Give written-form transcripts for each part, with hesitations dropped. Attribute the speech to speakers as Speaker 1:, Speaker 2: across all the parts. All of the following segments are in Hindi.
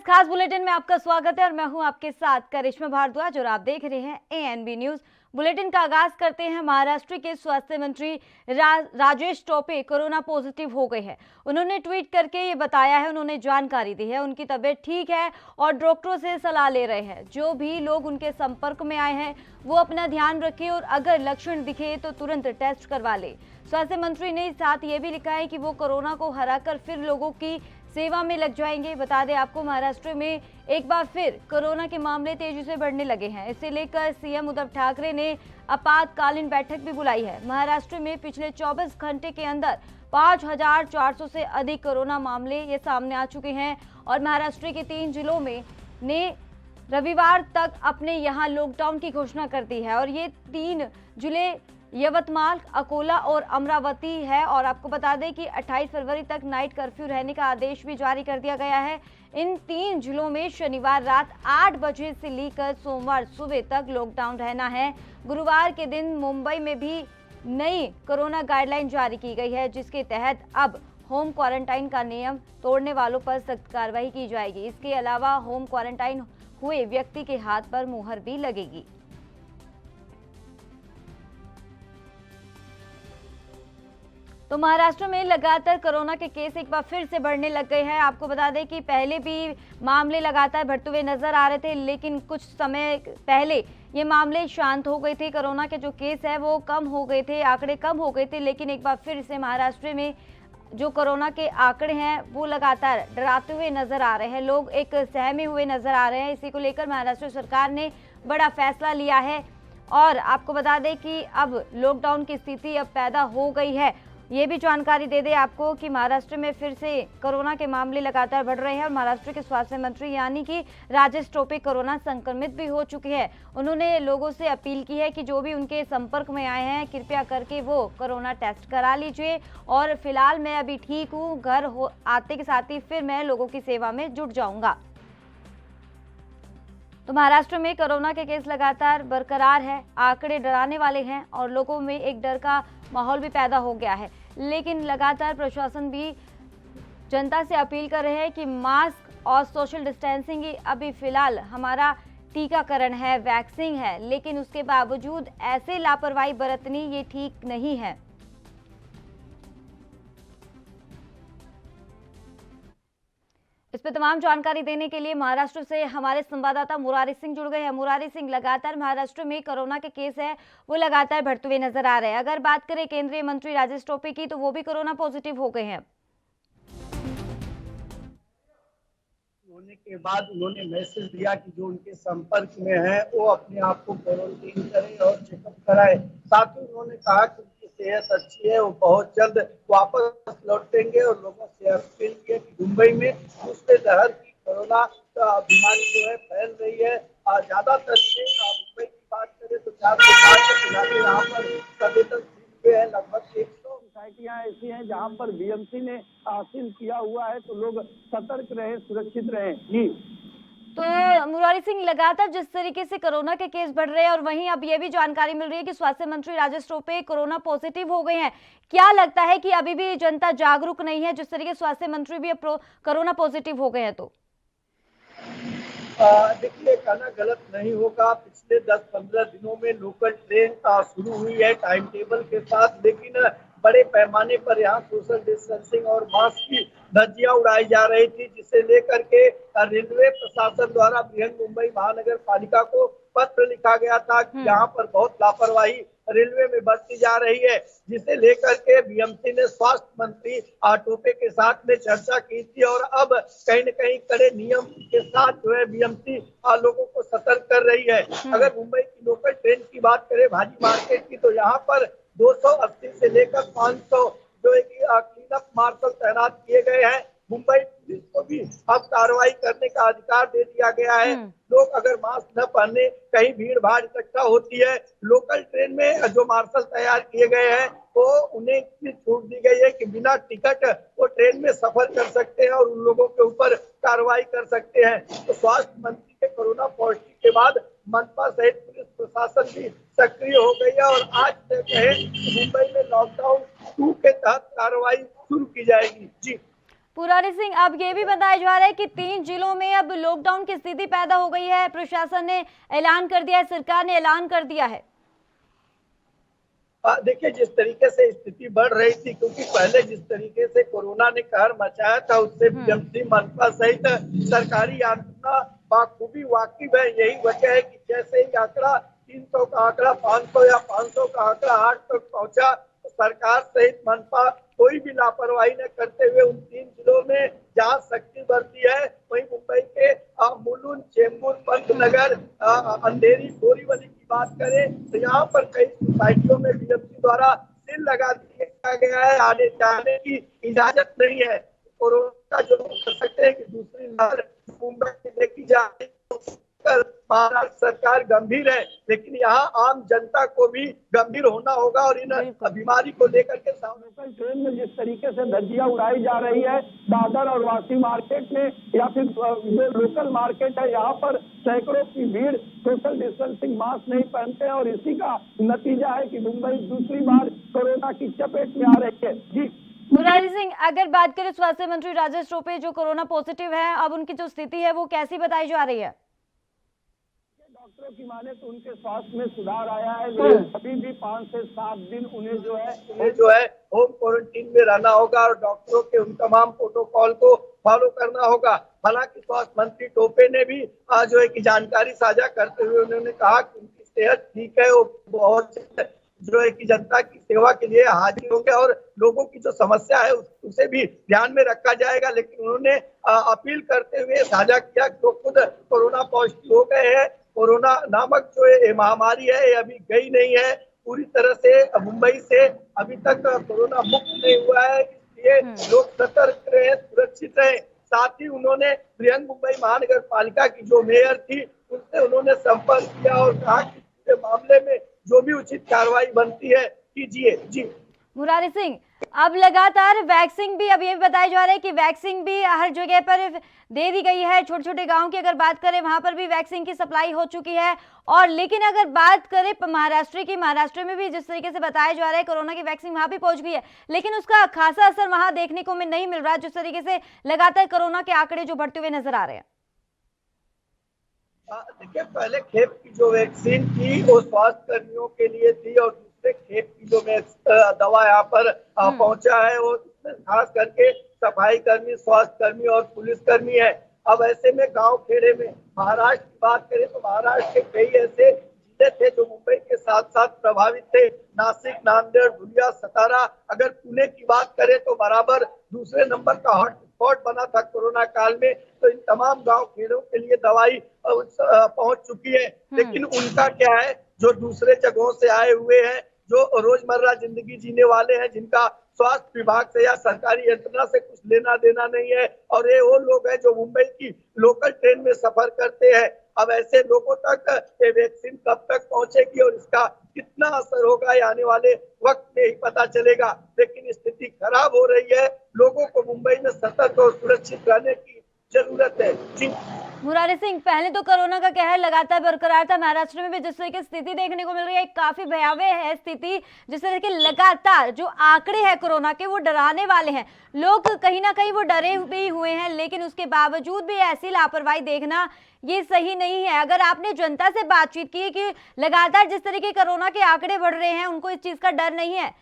Speaker 1: खास बुलेटिन में आपका स्वागत है और मैं हूं आपके साथ करिश्मा भारद्वाज और आप देख रहे हैं एएनबी न्यूज। बुलेटिन का आगाज करते हैं। महाराष्ट्र के स्वास्थ्य मंत्री राजेश टोपे कोरोना पॉजिटिव हो गए हैं। उन्होंने ट्वीट करके ये बताया है, उन्होंने जानकारी दी है, उनकी तबीयत ठीक है और डॉक्टरों से सलाह ले रहे हैं। जो भी लोग उनके संपर्क में आए हैं वो अपना ध्यान रखें और अगर लक्षण दिखे तो तुरंत टेस्ट करवा ले। स्वास्थ्य मंत्री ने साथ ये भी लिखा है कि वो कोरोना को हराकर फिर लोगों की सेवा में लग जाएंगे। बता दें आपको, महाराष्ट्र में एक बार फिर कोरोना के मामले तेजी से बढ़ने लगे हैं। इसे लेकर सीएम उद्धव ठाकरे ने आपातकालीन बैठक भी बुलाई है। महाराष्ट्र में पिछले 24 घंटे के अंदर 5400 से अधिक कोरोना मामले ये सामने आ चुके हैं और महाराष्ट्र के 3 जिलों में ने रविवार तक अपने यहाँ लॉकडाउन की घोषणा कर दी है और ये 3 जिले यवतमाल, अकोला और अमरावती है। और आपको बता दें कि 28 फरवरी तक नाइट कर्फ्यू रहने का आदेश भी जारी कर दिया गया है। इन 3 जिलों में शनिवार रात 8 बजे से लेकर सोमवार सुबह तक लॉकडाउन रहना है। गुरुवार के दिन मुंबई में भी नई कोरोना गाइडलाइन जारी की गई है, जिसके तहत अब होम क्वारंटाइन का नियम तोड़ने वालों पर सख्त कार्रवाई की जाएगी। इसके अलावा होम क्वारंटाइन हुए व्यक्ति के हाथ पर मुहर भी लगेगी। तो महाराष्ट्र में लगातार कोरोना के केस एक बार फिर से बढ़ने लग गए हैं। आपको बता दें कि पहले भी मामले लगातार बढ़ते हुए नजर आ रहे थे, लेकिन कुछ समय पहले ये मामले शांत हो गए थे। कोरोना के जो केस है वो कम हो गए थे, आंकड़े कम हो गए थे, लेकिन एक बार फिर से महाराष्ट्र में जो कोरोना के आंकड़े हैं वो लगातार डराते हुए नजर आ रहे हैं। लोग एक सहमे हुए नजर आ रहे हैं। इसी को लेकर महाराष्ट्र सरकार ने बड़ा फैसला लिया है और आपको बता दें कि अब लॉकडाउन की स्थिति अब पैदा हो गई है। ये भी जानकारी दे दें आपको कि महाराष्ट्र में फिर से कोरोना के मामले लगातार बढ़ रहे हैं और महाराष्ट्र के स्वास्थ्य मंत्री यानी कि राजेश टोपे कोरोना संक्रमित भी हो चुके हैं। उन्होंने लोगों से अपील की है कि जो भी उनके संपर्क में आए हैं कृपया करके वो कोरोना टेस्ट करा लीजिए और फिलहाल मैं अभी ठीक हूँ, घर आते के साथ ही फिर मैं लोगों की सेवा में जुट जाऊंगा। तो महाराष्ट्र में कोरोना के केस लगातार बरकरार है, आंकड़े डराने वाले हैं और लोगों में एक डर का माहौल भी पैदा हो गया है। लेकिन लगातार प्रशासन भी जनता से अपील कर रहे हैं कि मास्क और सोशल डिस्टेंसिंग ही अभी फिलहाल हमारा टीकाकरण है, वैक्सीन है, लेकिन उसके बावजूद ऐसे लापरवाही बरतनी ये ठीक नहीं है। इस पर तमाम जानकारी देने के लिए महाराष्ट्र से हमारे संवाददाता मुरारी सिंह जुड़ गए हैं। मुरारी सिंह, लगातार महाराष्ट्र में कोरोना के केस है वो लगातार बढ़ते हुए नजर आ रहे हैं। अगर बात करें केंद्रीय मंत्री राजेश टोपे की तो वो भी कोरोना पॉजिटिव हो गए हैं।
Speaker 2: होने के बाद उन्होंने मैसेज दिया कि जो उनके संपर्क में है वो अपने आप को क्वारंटीन करें और चेकअप कराएं। साथ ही उन्होंने कहा कि उनकी सेहत अच्छी है, वो बहुत जल्द वापस लौटेंगे और लोगों से अपील की कि मुंबई में दूसरे लहर की कोरोना बीमारी जो है फैल रही है। ज्यादातर से मुंबई की बात करें तो 405 इलाके यहाँ पर सभी तक है। लगभग 100 सोसाइटियां ऐसी हैं जहां पर बीएमसी ने सील किया हुआ है, तो लोग सतर्क रहे, सुरक्षित रहे। जी
Speaker 1: तो मुरारी सिंह, लगातार जिस तरीके से कोरोना के केस बढ़ रहे हैं और वहीं अब ये भी जानकारी मिल रही है कि स्वास्थ्य मंत्री राजेश टोपे कोरोना पॉजिटिव हो गए हैं, क्या लगता है कि अभी भी जनता जागरूक नहीं है जिस तरीके स्वास्थ्य मंत्री भी अब कोरोना पॉजिटिव हो गए हैं? तो
Speaker 2: देखिए, कहना गलत नहीं होगा, पिछले 10-15 दिनों में लोकल ट्रेन शुरू हुई है टाइम टेबल के साथ, लेकिन बड़े पैमाने पर यहाँ सोशल डिस्टेंसिंग और मास्क की धज्जियां उड़ाई जा रही थी, जिसे लेकर के रेलवे प्रशासन द्वारा बृहन मुंबई महानगर पालिका को पत्र लिखा गया था कि यहाँ पर बहुत लापरवाही रेलवे में बरती जा रही है, जिसे लेकर के बीएमसी ने स्वास्थ्य मंत्री टोपे के साथ में चर्चा की थी और अब कहीं न कहीं कड़े नियम के साथ जो है बीएमसी लोगों को सतर्क कर रही है। अगर मुंबई की लोकल ट्रेन की बात करें भाजी मार्केट की, तो यहाँ पर 280 से लेकर 500 जो है कि क्लीन अप मार्शल तैनात किए गए हैं। मुंबई पुलिस को भी अब कार्रवाई करने का अधिकार दे दिया गया है। लोग अगर मास्क न पहने कहीं भीड़ भाड़ इकट्ठा होती है, लोकल ट्रेन में जो मार्शल तैयार किए गए हैं तो उन्हें छूट दी गई है कि बिना टिकट वो ट्रेन में सफर कर सकते हैं और उन लोगों के ऊपर कार्रवाई कर सकते हैं। तो स्वास्थ्य मंत्री के कोरोना पॉजिटिव के बाद मनपा सहित पुलिस प्रशासन भी सक्रिय हो गई है और आज से कहें मुंबई में लॉकडाउन 2 के तहत कार्रवाई शुरू की जाएगी। जी,
Speaker 1: पुरानी सिंह, अब ये भी बताया जा रहा है कि 3 जिलों में अब लॉकडाउन की स्थिति पैदा हो गई है। प्रशासन ने ऐलान कर दिया है, सरकार ने ऐलान कर दिया है।
Speaker 2: देखिए, जिस तरीके से स्थिति बढ़ रही थी, क्योंकि पहले जिस तरीके से कोरोना ने कहर मचाया था, उससे बीएमसी, मनपा सहित सरकारी आंकड़ा बाखूबी वाकिफ है। यही वजह है कि जैसे ही आंकड़ा 300 का आंकड़ा 500 या 500 का आंकड़ा 8 तक पहुंचा, तो सरकार सहित मनपा कोई भी लापरवाही न करते हुए उन 3 जिलों में जहां सख्ती बरती है, वहीं मुंबई के मुलुंड, चेंबूर, पंतनगर, अंधेरी, बोरीवली की बात करें तो यहाँ पर कई सोसाइटियों में बीएमसी द्वारा सील लगा दिया गया है। आने जाने की इजाजत नहीं है। कोरोना जो कर सकते हैं कि दूसरी लहर मुंबई में देखी जा रही है, महाराष्ट्र सरकार गंभीर है, लेकिन यहाँ आम जनता को भी गंभीर होना होगा और इन बीमारी को लेकर के लोकल ट्रेन में जिस तरीके से धज्जियां उड़ाई जा रही है दादर और वासी मार्केट में, या फिर जो लोकल मार्केट है, यहाँ पर सैकड़ों की भीड़ सोशल डिस्टेंसिंग, मास्क नहीं पहनते हैं और इसी का नतीजा है कि मुंबई दूसरी बार कोरोना की चपेट में आ रही है। जी
Speaker 1: मुरारी सिंह, अगर बात करें स्वास्थ्य मंत्री राजेश टोपे जो कोरोना पॉजिटिव है, अब उनकी जो स्थिति है वो कैसी बताई जा रही है?
Speaker 2: डॉक्टरों की माने तो उनके स्वास्थ्य में सुधार आया है, लेकिन अभी भी 5 से 7 दिन उन्हें जो है होम क्वारंटीन में रहना होगा और डॉक्टरों के उन तमाम प्रोटोकॉल को फॉलो करना होगा। हालांकि स्वास्थ्य मंत्री टोपे ने भी जो है कि जानकारी साझा करते हुए उन्होंने कहा कि उनकी सेहत ठीक है, वो बहुत जो है कि जनता की सेवा के लिए हाजिर होंगे और लोगों की जो समस्या है उसे भी ध्यान में रखा जाएगा। लेकिन उन्होंने अपील करते हुए साझा किया कि वो खुद कोरोना पॉजिटिव हो गए हैं। कोरोना नामक जो ये महामारी है, ये अभी गई नहीं है पूरी तरह से। मुंबई से अभी तक कोरोना मुक्त नहीं हुआ है, इसलिए लोग सतर्क रहे, सुरक्षित रहे। साथ ही उन्होंने बृहन मुंबई महानगर पालिका की जो मेयर थी उनसे उन्होंने संपर्क किया और कहा कि पूरे मामले में जो भी उचित कार्रवाई बनती है कीजिए। जी
Speaker 1: मुरारी सिंह, अब लगातार वैक्सीन भी, अब ये बताया जा रहा है कि वैक्सीन भी हर जगह पर दे दी गई है। छोटे छोटे गांव की अगर बात करें, वहां पर भी वैक्सीन की सप्लाई हो चुकी है। और लेकिन अगर बात करें महाराष्ट्र में भी जिस तरीके से बताया जा रहा है कोरोना की वैक्सीन वहां भी पहुंच गई है, लेकिन उसका खासा असर वहां देखने को नहीं मिल रहा, जिस तरीके से लगातार कोरोना के आंकड़े जो बढ़ते हुए नजर आ रहे हैं।
Speaker 2: देखिए, पहले खेप की जो वैक्सीन थी वो स्वास्थ्य कर्मियों के लिए थी और दूसरे खेप की जो दवा यहाँ पर पहुंचा है वो खास करके सफाई कर्मी, स्वास्थ्य कर्मी और पुलिस कर्मी है। अब ऐसे में गांव खेड़े में महाराष्ट्र की बात करें तो महाराष्ट्र के कई ऐसे जिले थे जो मुंबई के साथ साथ प्रभावित थे। नासिक, नांदेड़, धुलिया, सतारा, अगर पुणे की बात करें तो बराबर दूसरे नंबर का हॉटस्पॉट बना था कोरोना काल में। तो इन तमाम गांव खेड़ों के लिए दवाई पहुंच चुकी है। लेकिन उनका क्या है, जो दूसरे जगहों से आए हुए हैं, जो रोजमर्रा जिंदगी जीने वाले हैं, जिनका स्वास्थ्य विभाग से या सरकारी यंत्रणा से कुछ लेना देना नहीं है, और ये वो लोग हैं जो मुंबई की लोकल ट्रेन में सफर करते हैं। अब ऐसे लोगों तक ये वैक्सीन कब तक पहुंचेगी और इसका कितना असर होगा, ये आने वाले वक्त में ही पता चलेगा। लेकिन स्थिति खराब हो रही है, लोगों को मुंबई में सतर्क और सुरक्षित रहने की जरूरत है। जी
Speaker 1: मुरारी सिंह, पहले तो कोरोना का कहर लगातार बरकरार था। महाराष्ट्र में भी जिस तरह की स्थिति देखने को मिल रही है, काफी भयावह है स्थिति। जिस तरह के लगातार जो आंकड़े हैं कोरोना के वो डराने वाले हैं। लोग कहीं ना कहीं वो डरे भी हुए हैं, लेकिन उसके बावजूद भी ऐसी लापरवाही देखना ये सही नहीं है। अगर आपने जनता से बातचीत की कि लगातार जिस तरह के कोरोना के आंकड़े बढ़ रहे हैं, उनको इस चीज का डर नहीं है?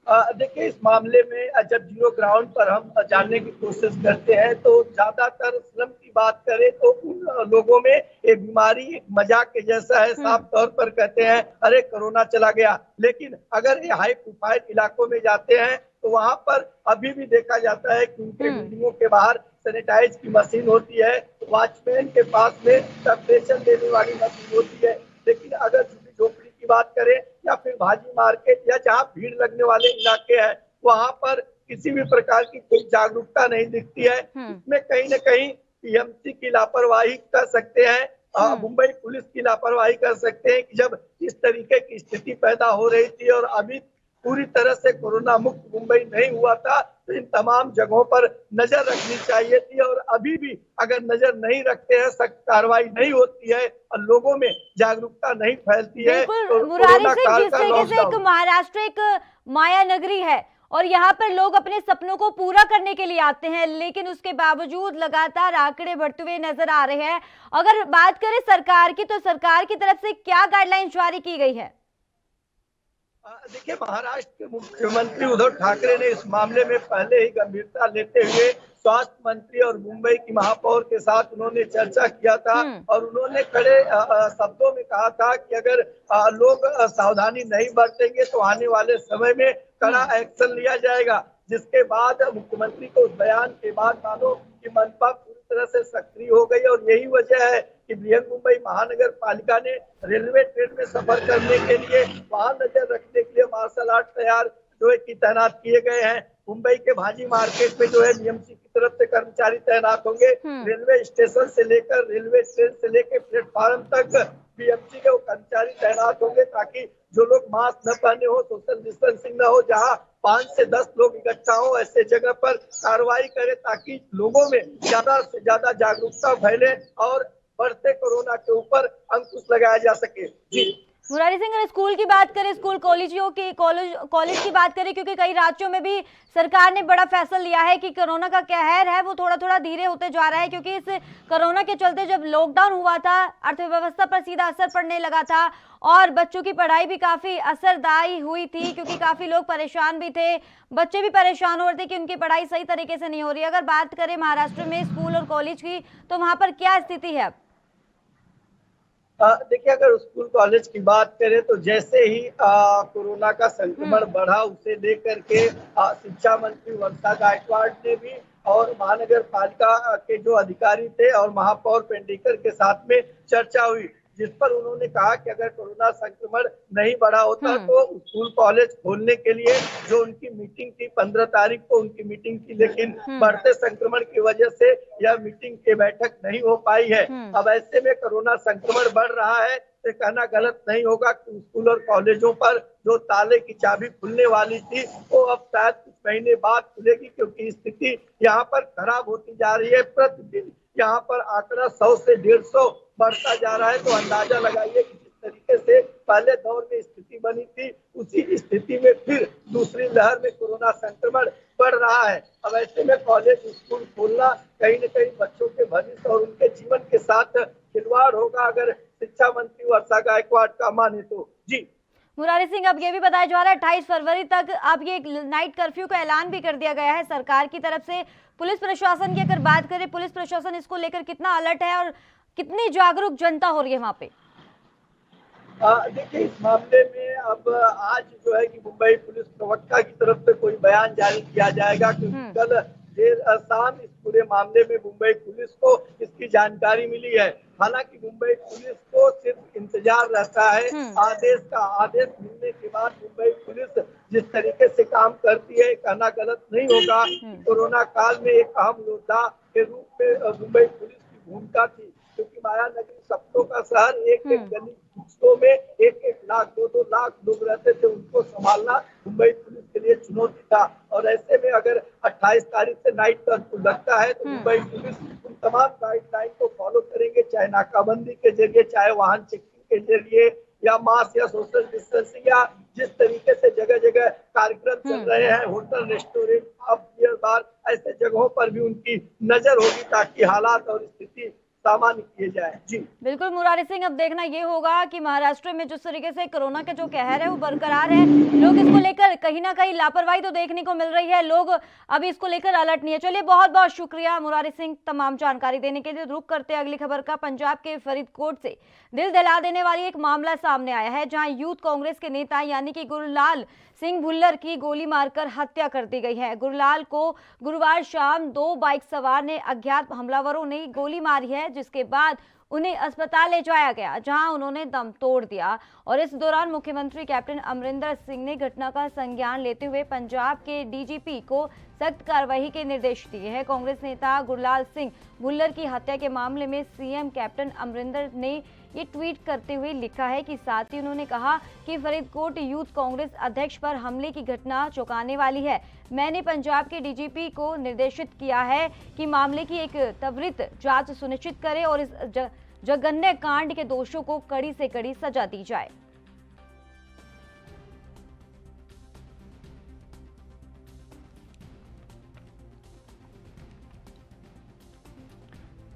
Speaker 2: देखिए, इस मामले में जब जीरो ग्राउंड पर हम जानने की कोशिश करते हैं तो ज्यादातर श्रम की बात करें तो उन लोगों में ये बीमारी एक मजाक के जैसा है। साफ तौर पर कहते हैं अरे कोरोना चला गया। लेकिन अगर ये हाई प्रोफाइल इलाकों में जाते हैं तो वहां पर अभी भी देखा जाता है कि उनके बिल्डिंगों के बाहर सैनिटाइज की मशीन होती है, वॉचमैन के पास में टेम्परेचर देने वाली मशीन होती है। लेकिन अगर झोपड़ी की बात करें या फिर भाजी मार्केट या जहाँ भीड़ लगने वाले इलाके हैं, वहां पर किसी भी प्रकार की कोई जागरूकता नहीं दिखती है। इसमें कहीं न कहीं पीएमसी की लापरवाही कर सकते हैं, मुंबई पुलिस की लापरवाही कर सकते हैं कि जब इस तरीके की स्थिति पैदा हो रही थी और अभी पूरी तरह से कोरोना मुक्त मुंबई नहीं हुआ था, तो इन तमाम जगहों पर नजर रखनी चाहिए थी। और अभी भी अगर नजर नहीं रखते हैं, सख्त कार्रवाई नहीं होती है और लोगों में जागरूकता नहीं फैलती है,
Speaker 1: तो मुरारी सिंह, जिस तरीके से एक महाराष्ट्र एक माया नगरी है और यहाँ पर लोग अपने सपनों को पूरा करने के लिए आते हैं, लेकिन उसके बावजूद लगातार आंकड़े बढ़ते हुए नजर आ रहे हैं। अगर बात करें सरकार की, तो सरकार की तरफ से क्या गाइडलाइन जारी की गई है?
Speaker 2: देखिए, महाराष्ट्र के मुख्यमंत्री उद्धव ठाकरे ने इस मामले में पहले ही गंभीरता लेते हुए स्वास्थ्य मंत्री और मुंबई की महापौर के साथ उन्होंने चर्चा किया था और उन्होंने कड़े शब्दों में कहा था कि अगर लोग सावधानी नहीं बरतेंगे तो आने वाले समय में कड़ा एक्शन लिया जाएगा। जिसके बाद मुख्यमंत्री को उस बयान के बाद मानो कि मनपा पूरी तरह से सक्रिय हो गई और यही वजह है कि बृहन मुंबई महानगर पालिका ने रेलवे ट्रेन में सफर करने के लिए वहां नजर रखने के लिए मार्शल आर्ट तैयार जो है की तैनात किए गए हैं। मुंबई के भाजी मार्केट में जो है बीएमसी की तरफ से कर्मचारी तैनात होंगे। रेलवे स्टेशन से लेकर रेलवे स्टेशन से लेकर प्लेटफार्म तक बीएमसी के वो कर्मचारी तैनात होंगे ताकि जो लोग मास्क न पहने हो, सोशल डिस्टेंसिंग न हो, जहां 5 से 10 लोग इकट्ठा हो, ऐसे जगह पर कार्रवाई करे ताकि लोगों में ज्यादा से ज्यादा जागरूकता फैले और बढ़ते कोरोना के ऊपर अंकुश लगाया जा सके। जी
Speaker 1: मुरारी सिंह, अगर स्कूल की बात करें, स्कूल कॉलेज की बात करें, क्योंकि कई राज्यों में भी सरकार ने बड़ा फैसला लिया है कि कोरोना का कहर है वो थोड़ा थोड़ा धीरे होते जा रहा है, क्योंकि इस कोरोना के चलते जब लॉकडाउन हुआ था अर्थव्यवस्था पर सीधा असर पड़ने लगा था और बच्चों की पढ़ाई भी काफी असरदायी हुई थी, क्योंकि काफी लोग परेशान भी थे, बच्चे भी परेशान हो रहे थे कि उनकी पढ़ाई सही तरीके से नहीं हो रही। अगर बात करें महाराष्ट्र में स्कूल और कॉलेज की, तो वहां पर क्या स्थिति है?
Speaker 2: देखिए, अगर स्कूल कॉलेज की बात करें तो जैसे ही कोरोना का संक्रमण बढ़ा उसे लेकर के शिक्षा मंत्री वर्षा गायकवाड़ ने भी और महानगर पालिका के जो अधिकारी थे और महापौर पेंडिकर के साथ में चर्चा हुई, जिस पर उन्होंने कहा कि अगर कोरोना संक्रमण नहीं बढ़ा होता तो स्कूल कॉलेज खोलने के लिए जो उनकी मीटिंग थी 15 तारीख को उनकी मीटिंग थी, लेकिन बढ़ते संक्रमण की वजह से यह मीटिंग की बैठक नहीं हो पाई है। अब ऐसे में कोरोना संक्रमण बढ़ रहा है तो कहना गलत नहीं होगा कि स्कूल और कॉलेजों पर जो ताले की चाबी खुलने वाली थी वो अब शायद कुछ महीने बाद खुलेगी, क्योंकि स्थिति यहाँ पर खराब होती जा रही है। प्रतिदिन यहाँ पर आंकड़ा 100 से 150 बढ़ता जा रहा है, तो अंदाजा लगाइए कि जिस तरीके से पहले दौर में स्थिति बनी थी उसी स्थिति में फिर दूसरी लहर में कोरोना संक्रमण बढ़ रहा है। अब ऐसे में कॉलेज स्कूल खोलना कहीं न कहीं बच्चों के भविष्य और उनके जीवन के साथ खिलवाड़ होगा, अगर शिक्षा मंत्री वर्षा गायकवाड़ का माने तो। जी
Speaker 1: मुरारी सिंह, अब ये भी बताया जा रहा है 28 फरवरी तक अब ये नाइट कर्फ्यू का ऐलान भी कर दिया गया है सरकार की तरफ से। पुलिस प्रशासन की अगर बात करें, पुलिस प्रशासन इसको लेकर कितना अलर्ट है और कितनी जागरूक जनता हो रही है वहां पे?
Speaker 2: देखिए, इस मामले में अब आज जो है कि मुंबई पुलिस प्रवक्ता की तरफ से कोई बयान जारी किया जाएगा, क्योंकि कल देर शाम इस पूरे मामले में मुंबई पुलिस को इसकी जानकारी मिली है। हालांकि मुंबई पुलिस को सिर्फ इंतजार रहता है आदेश का। आदेश मिलने के बाद मुंबई पुलिस जिस तरीके से काम करती है कहना गलत नहीं होगा। कोरोना काल में एक अहम योद्धा के रूप में मुंबई पुलिस की भूमिका थी, क्योंकि माया नगरी सप्तों का शहर, एक एक गली कुचलों में 1-1 लाख 2-2 लाख लोग रहते थे, उनको संभालना मुंबई पुलिस के लिए चुनौती था। और ऐसे में अगर 28 तारीख से नाइट कर्फ्यू लगता है तो मुंबई पुलिस उन तमाम गाइडलाइन को फॉलो करेंगे, चाहे नाकाबंदी के जरिए, चाहे वाहन चेकिंग के जरिए, या मास्क या सोशल डिस्टेंसिंग, या जिस तरीके से जगह जगह कार्यक्रम चल रहे हैं, hotel, restaurant, pub, beer bar, ऐसे जगहों पर भी उनकी नजर होगी ताकि हालात और स्थिति सामान्य किए जाए। जी
Speaker 1: बिल्कुल मुरारी सिंह, अब देखना ये होगा कि महाराष्ट्र में जिस तरीके से कोरोना का जो कहर है वो बरकरार है, लोग इसको लेकर कहीं ना कहीं लापरवाही तो देखने को मिल रही है, लोग अभी इसको लेकर अलर्ट नहीं है। चलिए, बहुत बहुत शुक्रिया मुरारी सिंह तमाम जानकारी देने के लिए। रुक करते अगली खबर का। पंजाब के फरीदकोट से दिल दहला देने वाली एक मामला सामने आया है, जहां यूथ कांग्रेस के नेता यानी कि गुरलाल सिंह भुल्लर की गोली मारकर हत्या कर दी गई है। गुरलाल को गुरुवार शाम 2 बाइक सवार ने अज्ञात हमलावरों ने गोली मारी है, जिसके बाद उन्हें अस्पताल ले जाया गया, जहां उन्होंने दम तोड़ दिया। और इस दौरान मुख्यमंत्री कैप्टन अमरिंदर सिंह ने घटना का संज्ञान लेते हुए पंजाब के डीजीपी को सख्त कार्रवाई के निर्देश दिए हैं। कांग्रेस नेता गुरलाल सिंह भुल्लर की हत्या के मामले में सीएम कैप्टन अमरिंदर ने ये ट्वीट करते हुए लिखा है कि साथ ही उन्होंने कहा कि फरीदकोट यूथ कांग्रेस अध्यक्ष पर हमले की घटना चौंकाने वाली है। मैंने पंजाब के डीजीपी को निर्देशित किया है कि मामले की एक त्वरित जांच सुनिश्चित करें और इस जघन्य कांड के दोषियों को कड़ी से कड़ी सजा दी जाए।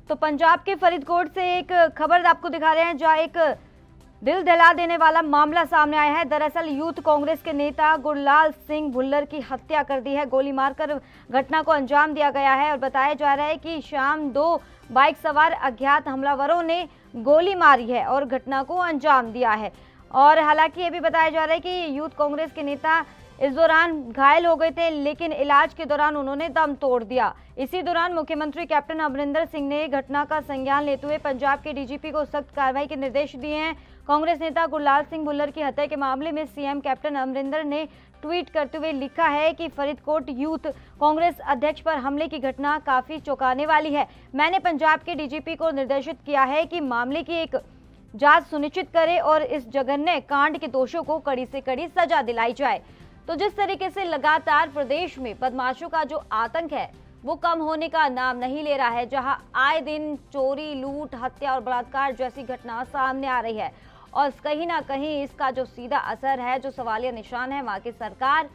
Speaker 1: तो पंजाब के फरीदकोट से एक खबर आपको दिखा रहे हैं जहां एक दिल दहला देने वाला मामला सामने आया है। दरअसल यूथ कांग्रेस के नेता गुरलाल सिंह भुल्लर की हत्या कर दी है। गोली मारकर घटना को अंजाम दिया गया है और बताया जा रहा है कि शाम 2 बाइक सवार अज्ञात हमलावरों ने गोली मारी है और घटना को अंजाम दिया है। और हालांकि ये भी बताया जा रहा है कि यूथ कांग्रेस के नेता इस दौरान घायल हो गए थे, लेकिन इलाज के दौरान उन्होंने दम तोड़ दिया। इसी दौरान मुख्यमंत्री कैप्टन अमरिंदर सिंह ने घटना का संज्ञान लेते हुए पंजाब के डीजीपी को सख्त कार्रवाई के निर्देश दिए हैं। कांग्रेस नेता गुरलाल सिंह भुल्लर की हत्या के मामले में सीएम कैप्टन अमरिंदर ने ट्वीट करते हुए लिखा है कि फरीदकोट यूथ कांग्रेस अध्यक्ष पर हमले की घटना काफी चौंकाने वाली है। मैंने पंजाब के डीजीपी को निर्देशित किया है कि मामले की एक जांच सुनिश्चित करे और इस जघन्य कांड के दोषियों को कड़ी से कड़ी सजा दिलाई जाए। तो जिस तरीके से लगातार प्रदेश में बदमाशों का जो आतंक है वो कम होने का नाम नहीं ले रहा है, जहां आए दिन चोरी, लूट, हत्या और बलात्कार जैसी घटना सामने आ रही है और कहीं ना कहीं इसका जो सीधा असर है, जो सवालिया निशान है, वहां की सरकार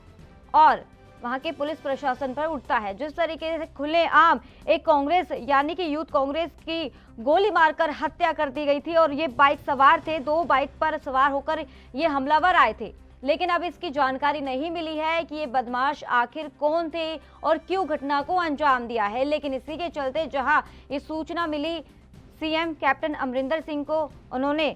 Speaker 1: और वहां के पुलिस प्रशासन पर उठता है। जिस तरीके से खुलेआम एक कांग्रेस यानी कि यूथ कांग्रेस की गोली मारकर हत्या कर दी गई थी और ये बाइक सवार थे, 2 बाइक पर सवार होकर ये हमलावर आए थे, लेकिन अब इसकी जानकारी नहीं मिली है कि ये बदमाश आखिर कौन थे और क्यों घटना को अंजाम दिया है। लेकिन इसी के चलते जहां ये सूचना मिली सीएम कैप्टन अमरिंदर सिंह को, उन्होंने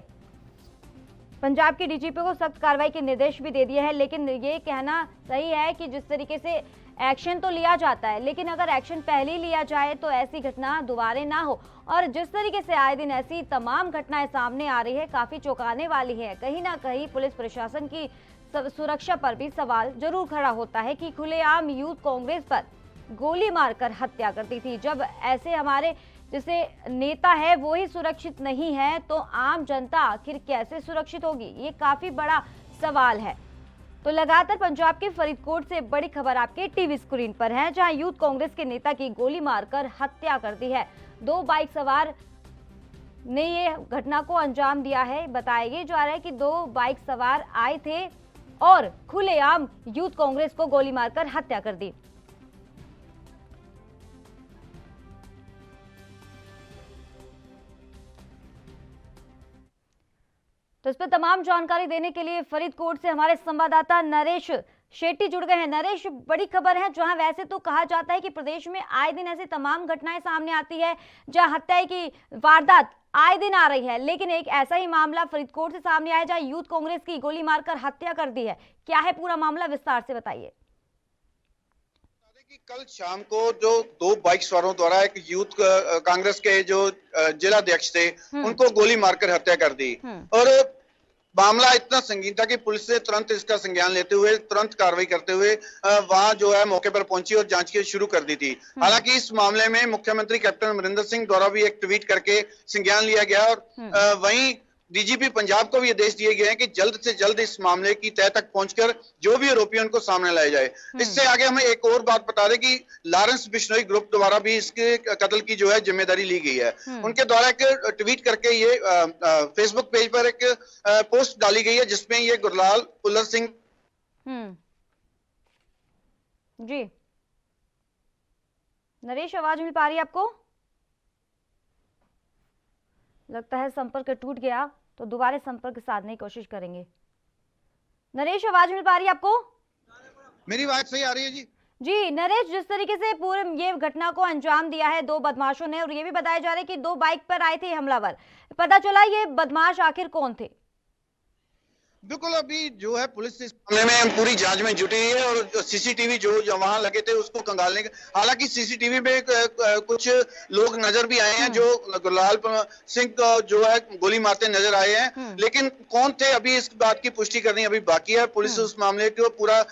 Speaker 1: पंजाब के डीजीपी को सख्त कार्रवाई के निर्देश भी दे दिए हैं। लेकिन ये कहना सही है कि जिस तरीके से एक्शन तो लिया जाता है, लेकिन अगर एक्शन पहले ही लिया जाए तो ऐसी घटना दोबारा ना हो। और जिस तरीके से आए दिन ऐसी तमाम घटनाएं सामने आ रही है, काफी चौंकाने वाली है। कहीं ना कहीं पुलिस प्रशासन की सुरक्षा पर भी सवाल जरूर खड़ा होता है कि खुलेआम यूथ कांग्रेस पर गोली मारकर हत्या कर दी थी। जब ऐसे हमारे जैसे नेता है वो ही सुरक्षित नहीं है तो आम जनता आखिर कैसे सुरक्षित होगी, ये काफी बड़ा सवाल है। तो लगातार पंजाब के फरीदकोट से बड़ी खबर आपके टीवी स्क्रीन पर है, जहां यूथ कांग्रेस के नेता की गोली मारकर हत्या कर दी है। 2 बाइक सवार ने ये घटना को अंजाम दिया है। बताया जा रहा है कि 2 बाइक सवार आए थे और खुलेआम यूथ कांग्रेस को गोली मारकर हत्या कर दी। तो इस पर तमाम जानकारी देने के लिए फरीदकोट से हमारे संवाददाता नरेश शेट्टी जुड़ गए हैं। नरेश, बड़ी खबर है, जहां वैसे तो कहा जाता है कि प्रदेश में आए दिन ऐसी तमाम घटनाएं सामने आती है जहां हत्या की वारदात आए दिन आ रही है, लेकिन एक ऐसा ही मामला फरीदकोट से सामने आया जहां यूथ कांग्रेस की गोली मारकर हत्या कर दी है। क्या है पूरा मामला, विस्तार से बताइए।
Speaker 3: कि कल शाम को जो 2 बाइक सवारों द्वारा एक यूथ कांग्रेस के जो जिला अध्यक्ष थे उनको गोली मारकर हत्या कर दी और मामला इतना संगीन था कि पुलिस ने तुरंत इसका संज्ञान लेते हुए तुरंत कार्रवाई करते हुए वहां जो है मौके पर पहुंची और जांच की शुरू कर दी थी। हालांकि इस मामले में मुख्यमंत्री कैप्टन अमरिंदर सिंह द्वारा भी एक ट्वीट करके संज्ञान लिया गया और वहीं डीजीपी पंजाब को भी आदेश दिए गए हैं कि जल्द से जल्द इस मामले की तह तक पहुंचकर जो भी आरोपी उनको सामने लाया जाए। इससे आगे हमें एक और बात बता दें कि लॉरेंस बिश्नोई ग्रुप द्वारा भी इसके कत्ल की जो है जिम्मेदारी ली गई है। उनके द्वारा एक ट्वीट करके ये फेसबुक पेज पर एक पोस्ट डाली गई है जिसमें ये गुरलाल भुल्लर सिंह
Speaker 1: जी। नरेश, आवाज मिल पा रही है आपको? लगता है संपर्क टूट गया, तो दोबारा संपर्क साधने की कोशिश करेंगे। नरेश, आवाज मिल पा रही है आपको?
Speaker 3: मेरी बात सही आ रही है जी?
Speaker 1: जी नरेश, जिस तरीके से पूरे ये घटना को अंजाम दिया है 2 बदमाशों ने और ये भी बताया जा रहा है कि 2 बाइक पर आए थे हमलावर, पता चला ये बदमाश आखिर कौन थे?
Speaker 3: बिल्कुल, अभी जो है पुलिस इस मामले में पूरी जांच में जुटी है और सीसीटीवी जो वहां लगे थे उसको खंगालने के, हालांकि सीसीटीवी में कुछ लोग नजर भी आए हैं जो गुरलाल सिंह जो है गोली मारते नजर आए हैं, लेकिन कौन थे अभी इस बात की पुष्टि करनी अभी बाकी है। पुलिस उस मामले को पूरा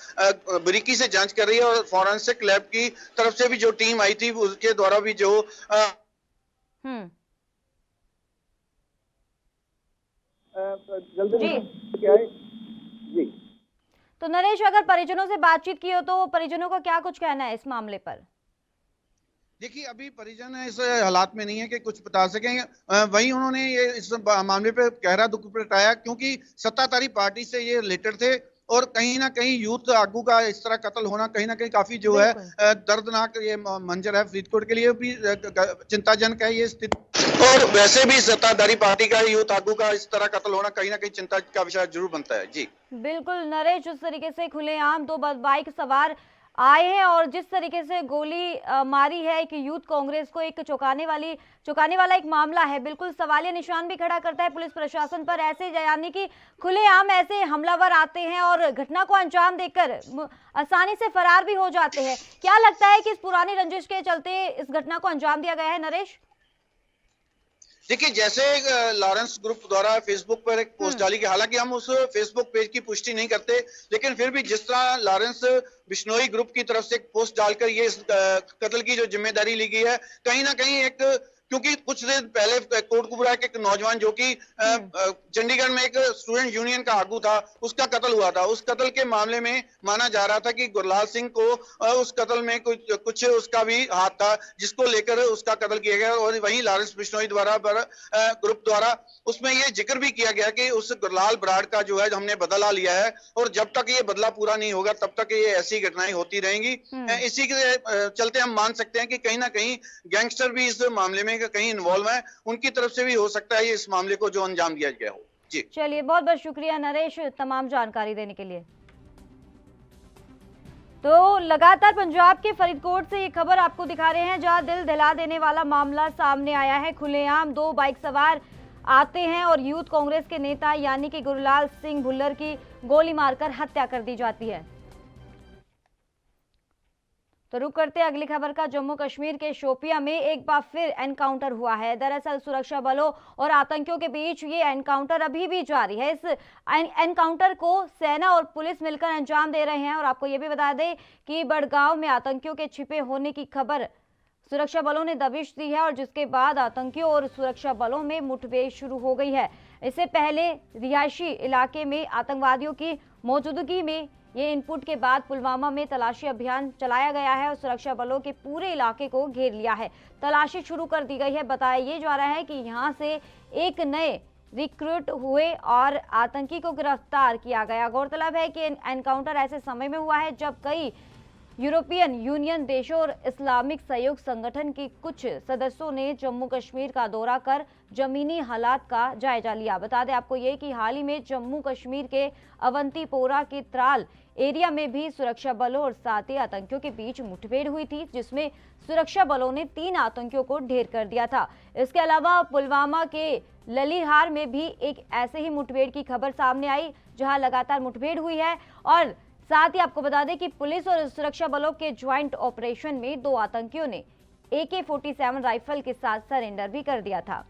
Speaker 3: बारीकी से जांच कर रही है और फॉरेंसिक लैब की तरफ से भी जो टीम आई थी उसके द्वारा भी जो
Speaker 2: जल्दी क्या है जी।
Speaker 1: तो नरेश, अगर परिजनों से बातचीत की हो तो परिजनों का क्या कुछ कहना है इस मामले पर?
Speaker 3: देखिए, अभी परिजन इस हालात में नहीं है कि कुछ बता सकें। वहीं उन्होंने ये इस मामले पे गहरा दुख प्रगटाया क्योंकि सत्ताधारी पार्टी से ये रिलेटेड थे और कहीं ना कहीं यूथ आगू का इस तरह कत्ल होना कहीं ना कहीं काफी जो है दर्दनाक ये मंजर है। फरीदकोट के लिए भी चिंताजनक है ये स्थिति, और वैसे भी सत्ताधारी पार्टी का यूथ आगू का इस तरह कत्ल होना कहीं ना कहीं चिंता का विषय जरूर बनता है। जी
Speaker 1: बिल्कुल नरेश, जिस तरीके से खुलेआम दो बाइक सवार आए हैं और जिस तरीके से गोली मारी है एक यूथ कांग्रेस को, एक चौंकाने वाला एक मामला है, बिल्कुल सवालिया निशान भी खड़ा करता है पुलिस प्रशासन पर। ऐसे यानी कि खुलेआम ऐसे हमलावर आते हैं और घटना को अंजाम देकर आसानी से फरार भी हो जाते हैं। क्या लगता है कि इस पुरानी रंजिश के चलते इस घटना को अंजाम दिया गया है नरेश?
Speaker 3: देखिए, जैसे लॉरेंस ग्रुप द्वारा फेसबुक पर एक पोस्ट डाली गई, हालांकि हम उस फेसबुक पेज की पुष्टि नहीं करते, लेकिन फिर भी जिस तरह लॉरेंस बिश्नोई ग्रुप की तरफ से एक पोस्ट डालकर ये कत्ल की जो जिम्मेदारी ली गई है, कहीं ना कहीं एक, क्योंकि कुछ दिन पहले कोटकपुरा के एक नौजवान जो कि चंडीगढ़ में एक स्टूडेंट यूनियन का आगू था, उसका कत्ल हुआ था। उस कत्ल के मामले में माना जा रहा था कि गुरलाल सिंह को उस कत्ल में कुछ उसका भी हाथ था, जिसको लेकर उसका कत्ल किया गया। और वहीं लॉरेंस बिश्नोई द्वारा ग्रुप द्वारा उसमें ये जिक्र भी किया गया कि उस गुरलाल बराड़ का जो है हमने बदला लिया है, और जब तक ये बदला पूरा नहीं होगा तब तक ये ऐसी घटनाएं होती रहेंगी। इसी के चलते हम मान सकते हैं कि कहीं ना कहीं गैंगस्टर भी इस मामले में कहीं इन्वॉल्व है, उनकी तरफ से भी हो सकता है इस मामले को जो अंजाम दिया गया हो। जी
Speaker 1: चलिए, बहुत बहुत शुक्रिया नरेश तमाम जानकारी देने के लिए। तो लगातार पंजाब के फरीदकोट से ये खबर आपको दिखा रहे हैं, जहां दिल दिला देने वाला मामला सामने आया है। खुलेआम दो बाइक सवार आते हैं और यूथ कांग्रेस के नेता यानी कि गुरलाल सिंह भुल्लर की गोली मारकर हत्या कर दी जाती है। तो रुक करते हैं अगली खबर का। जम्मू कश्मीर के शोपिया में एक बार फिर एनकाउंटर हुआ है। दरअसल सुरक्षा बलों और आतंकियों के बीच ये एनकाउंटर अभी भी जारी है। इस एनकाउंटर को सेना और पुलिस मिलकर अंजाम दे रहे हैं। और आपको ये भी बता दें कि बड़गांव में आतंकियों के छिपे होने की खबर सुरक्षा बलों ने दबिश दी है, और जिसके बाद आतंकियों और सुरक्षा बलों में मुठभेड़ शुरू हो गई है। इससे पहले रिहायशी इलाके में आतंकवादियों की मौजूदगी में ये इनपुट के बाद पुलवामा में तलाशी अभियान चलाया गया है और सुरक्षा बलों के पूरे इलाके को घेर लिया है। तलाशी शुरू कर दी गई है। बताया ये जा रहा है कि यहां से एक नए रिक्रूट हुए और आतंकी को गिरफ्तार किया गया। गौरतलब है कि एनकाउंटर ऐसे समय में हुआ है जब कई यूरोपियन यूनियन देशों और इस्लामिक सहयोग संगठन के कुछ सदस्यों ने जम्मू कश्मीर का दौरा कर जमीनी हालात का जायजा लिया। बता दें आपको ये कि हाल ही में जम्मू कश्मीर के अवंतीपोरा के त्राल एरिया में भी सुरक्षा बलों और साथ ही आतंकियों के बीच मुठभेड़ हुई थी, जिसमें सुरक्षा बलों ने 3 आतंकियों को ढेर कर दिया था। इसके अलावा पुलवामा के ललीहार में भी एक ऐसे ही मुठभेड़ की खबर सामने आई, जहां लगातार मुठभेड़ हुई है। और साथ ही आपको बता दें कि पुलिस और सुरक्षा बलों के ज्वाइंट ऑपरेशन में 2 आतंकियों ने AK-47 राइफल के साथ सरेंडर भी कर दिया था।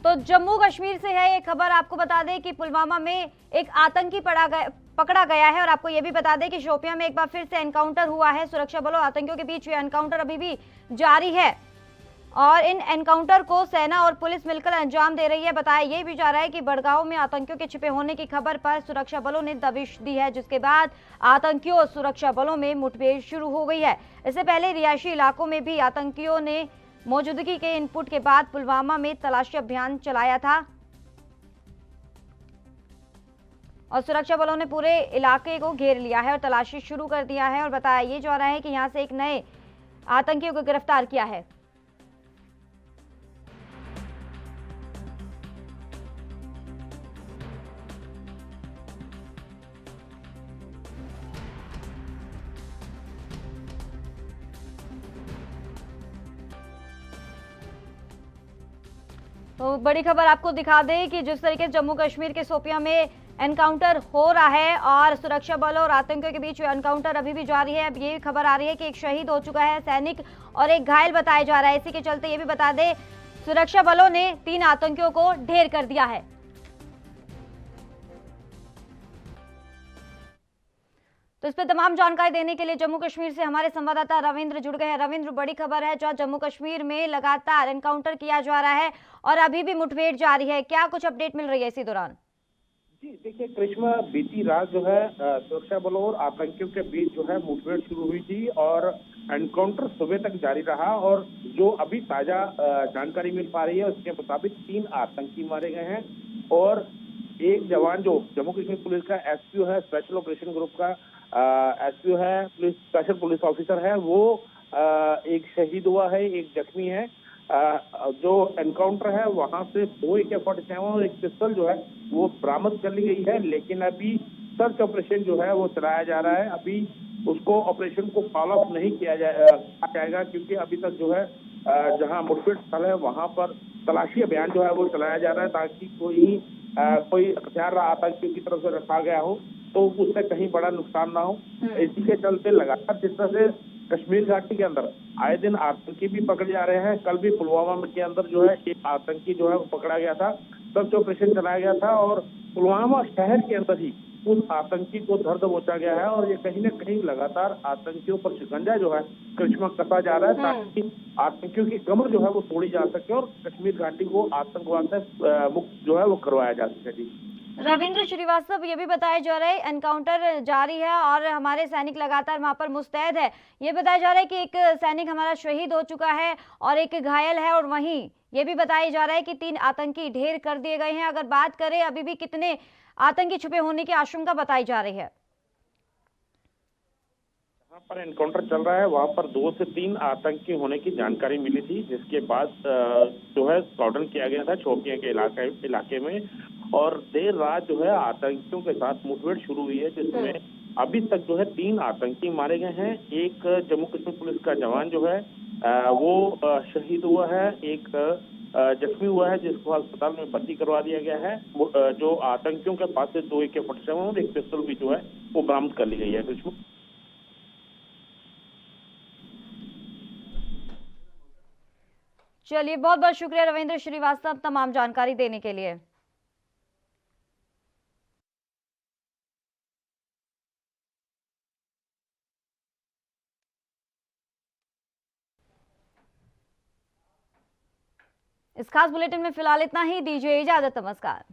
Speaker 1: तो जम्मू कश्मीर से है ये खबर। आपको बता दें कि पुलवामा में एक आतंकी पकड़ा गया है। और आपको ये भी बता दें कि शोपियां में एक बार फिर से एनकाउंटर हुआ है। सुरक्षा बलों और आतंकियों के बीच ये एनकाउंटर अभी भी जारी है और इन एनकाउंटर को सेना और पुलिस मिलकर अंजाम दे रही है। बताया ये भी जा रहा है कि बड़गांव में आतंकियों के छिपे होने की खबर पर सुरक्षा बलों ने दबिश दी है, जिसके बाद आतंकियों और सुरक्षा बलों में मुठभेड़ शुरू हो गई है। इससे पहले रिहायशी इलाकों में भी आतंकियों ने मौजूदगी के इनपुट के बाद पुलवामा में तलाशी अभियान चलाया था और सुरक्षा बलों ने पूरे इलाके को घेर लिया है और तलाशी शुरू कर दिया है। और बताया ये जा रहा है कि यहां से एक नए आतंकियों को गिरफ्तार किया है। तो बड़ी खबर आपको दिखा दें कि जिस तरीके से जम्मू कश्मीर के शोपियां में एनकाउंटर हो रहा है और सुरक्षा बलों और आतंकियों के बीच एनकाउंटर अभी भी जारी है। अब ये खबर आ रही है कि एक शहीद हो चुका है सैनिक और एक घायल बताया जा रहा है। इसी के चलते ये भी बता दें सुरक्षा बलों ने 3 आतंकियों को ढेर कर दिया है। तो इस पर तमाम जानकारी देने के लिए जम्मू कश्मीर से हमारे संवाददाता रविंद्र जुड़ गए हैं। रविंद्र, बड़ी खबर है जहां जम्मू कश्मीर में लगातार एनकाउंटर किया जा रहा है और अभी भी मुठभेड़ जारी है, क्या कुछ अपडेट मिल रही है इसी दौरान?
Speaker 4: जी देखिए करिश्मा, बीती रात जो है सुरक्षा बलों और आतंकियों के बीच जो है मुठभेड़ शुरू हुई थी और एनकाउंटर सुबह तक जारी रहा। और जो अभी ताजा जानकारी मिल पा रही है उसके मुताबिक 3 आतंकी मारे गए हैं और एक जवान जो जम्मू कश्मीर पुलिस का एसपीओ है, स्पेशल ऑपरेशन ग्रुप का एसपीओ है, पुलिस स्पेशल पुलिस ऑफिसर है, वो एक शहीद हुआ है, एक जख्मी है। जो एनकाउंटर है वहां से 2 AK-47 और एक पिस्तौल जो है वो बरामद कर ली गई है, लेकिन अभी सर्च ऑपरेशन जो है वो चलाया जा रहा है। अभी उसको ऑपरेशन को फॉलो अप नहीं किया जाएगा क्योंकि अभी तक जो है जहां मुठभेड़ स्थल है वहां पर तलाशी अभियान जो है वो चलाया जा रहा है ताकि कोई हथियार आतंकियों की तरफ से रखा गया हो तो उससे कहीं बड़ा नुकसान ना हो। इसी के चलते लगातार जिस तरह से कश्मीर घाटी के अंदर आए दिन आतंकी भी पकड़े जा रहे हैं, कल भी पुलवामा के अंदर जो है एक आतंकी जो है वो पकड़ा गया था, सर्च ऑपरेशन चलाया गया था और पुलवामा शहर के अंदर ही उस आतंकी को धर दबोचा गया है। और ये कहीं न कहीं लगातार आतंकियों पर शिकंजा जो है करिश्मा कसा जा रहा है ताकि आतंकियों की कमर जो है वो तोड़ी जा सके और कश्मीर घाटी को आतंकवाद से मुक्त जो है वो करवाया जा सके। जी
Speaker 1: रविंद्र श्रीवास्तव, ये भी बताया जा रहा है एनकाउंटर जारी है और हमारे सैनिक लगातार वहां पर मुस्तैद है। ये बताया जा रहा है कि एक सैनिक हमारा शहीद हो चुका है और एक घायल है और वहीं ये भी बताया जा रहा है कि 3 आतंकी ढेर कर दिए गए हैं। अगर बात करें अभी भी कितने आतंकी छुपे होने की आशंका बताई जा रही है?
Speaker 4: जहाँ पर एनकाउंटर चल रहा है वहां पर 2 से 3 आतंकी होने की जानकारी मिली थी, जिसके बाद जो है कॉर्डन किया गया था शोपियां के इलाके में और देर रात जो है आतंकियों के साथ मुठभेड़ शुरू हुई है जिसमें अभी तक जो है 3 आतंकी मारे गए हैं। एक जम्मू कश्मीर पुलिस का जवान जो है वो शहीद हुआ है, एक जख्मी हुआ है जिसको अस्पताल में भर्ती करवा दिया गया है। जो आतंकियों के पास से 2 AK-47 और एक पिस्तौल भी जो है वो बरामद कर ली गई है।
Speaker 1: चलिए, बहुत बहुत शुक्रिया रविंद्र श्रीवास्तव तमाम जानकारी देने के लिए। इस खास बुलेटिन में फिलहाल इतना ही। दीजिए इजाजत, नमस्कार।